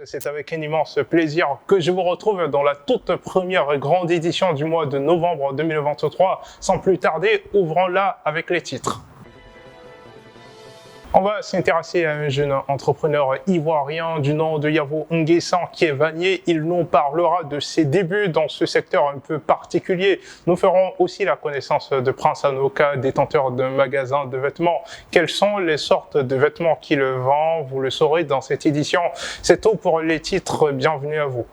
C'est avec un immense plaisir que je vous retrouve dans la toute première grande édition du mois de novembre 2023. Sans plus tarder, ouvrons-la avec les titres. On va s'intéresser à un jeune entrepreneur ivoirien du nom de Yavo Nguessan qui est vannier. Il nous parlera de ses débuts dans ce secteur un peu particulier. Nous ferons aussi la connaissance de Prince Anoka, détenteur d'un magasin de vêtements. Quelles sont les sortes de vêtements qu'il vend? Vous le saurez dans cette édition. C'est tout pour les titres. Bienvenue à vous.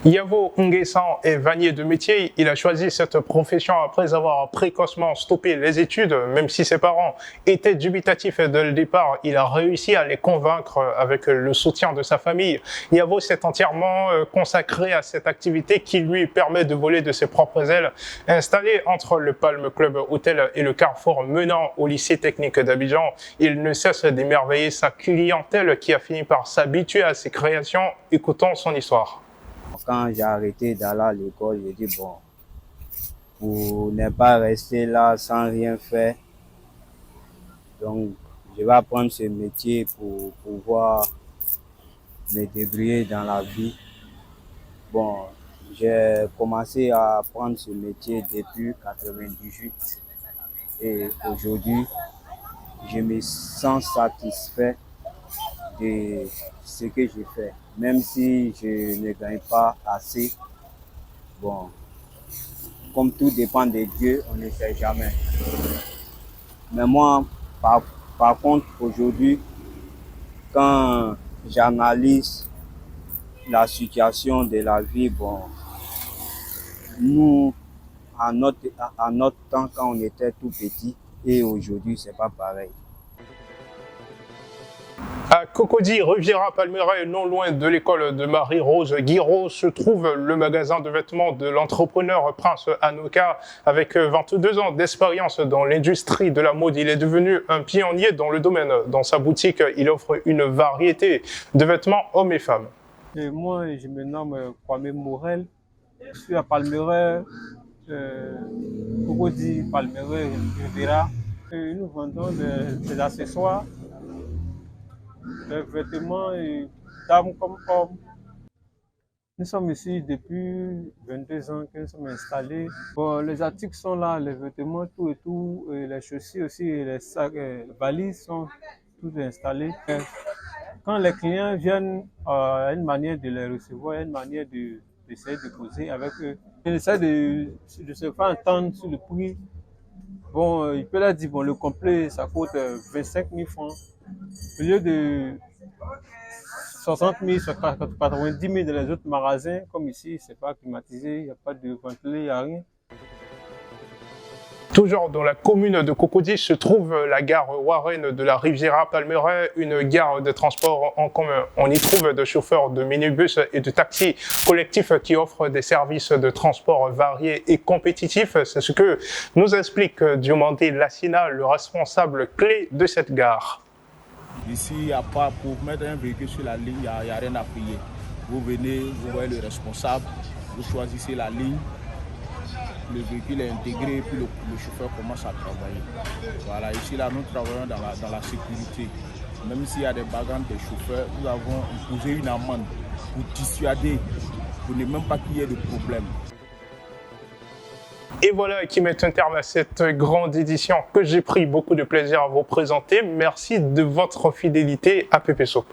Yavo Nguessan est vannier de métier. Il a choisi cette profession après avoir précocement stoppé les études, même si ses parents étaient dubitatifs dès le départ. Il a réussi à les convaincre avec le soutien de sa famille. Yavo s'est entièrement consacré à cette activité qui lui permet de voler de ses propres ailes. Installé entre le Palm Club Hotel et le carrefour menant au lycée technique d'Abidjan, il ne cesse d'émerveiller sa clientèle qui a fini par s'habituer à ses créations. Écoutons son histoire. Quand j'ai arrêté d'aller à l'école, j'ai dit bon, pour ne pas rester là sans rien faire, donc je vais apprendre ce métier pour pouvoir me débrouiller dans la vie. Bon, j'ai commencé à apprendre ce métier depuis 98 et aujourd'hui, je me sens satisfait de ce que je fais. Même si je ne gagne pas assez, bon, comme tout dépend de Dieu, on ne sait jamais. Mais moi, par contre, aujourd'hui, quand j'analyse la situation de la vie, bon, nous, à notre temps, quand on était tout petit, et aujourd'hui, c'est pas pareil. À Cocody, Riviera Palmeraie, non loin de l'école de Marie-Rose Guiraud, se trouve le magasin de vêtements de l'entrepreneur Prince Anoka. Avec 22 ans d'expérience dans l'industrie de la mode, il est devenu un pionnier dans le domaine. Dans sa boutique, il offre une variété de vêtements hommes et femmes. Et moi, je me nomme Kwame Morel. Je suis à Palmeraie, Cocody, Palmeraie, Riviera. Et nous vendons des accessoires, des vêtements et dames comme hommes. Nous sommes ici depuis 22 ans que nous sommes installés. Bon, les articles sont là, les vêtements, tout et tout, et les chaussures aussi, et les sacs, les valises sont tous installés. Quand les clients viennent, il y a une manière de les recevoir, il y a une manière d'essayer de causer avec eux. Ils essaient de se faire entendre sur le prix. Bon, il peut leur dire, bon, le complet, ça coûte 25 000 francs. Au lieu de 60 000, 90 000 dans les autres magasins, comme ici, c'est pas climatisé, il n'y a pas de ventilé, il n'y a rien. Toujours dans la commune de Cocody se trouve la gare Warren de la Riviera Palmeraie, une gare de transport en commun. On y trouve des chauffeurs de minibus et de taxis collectifs qui offrent des services de transport variés et compétitifs. C'est ce que nous explique Diomandé Lassina, le responsable clé de cette gare. Ici, à part pour mettre un véhicule sur la ligne, il n'y a rien à payer. Vous venez, vous voyez le responsable, vous choisissez la ligne, le véhicule est intégré, puis le chauffeur commence à travailler. Voilà, ici, là, nous travaillons dans la sécurité. Même s'il y a des bagarres des chauffeurs, nous avons imposé une amende pour dissuader, pour ne même pas qu'il y ait de problème. Et voilà qui met un terme à cette grande édition que j'ai pris beaucoup de plaisir à vous présenter. Merci de votre fidélité à Pépé Soup.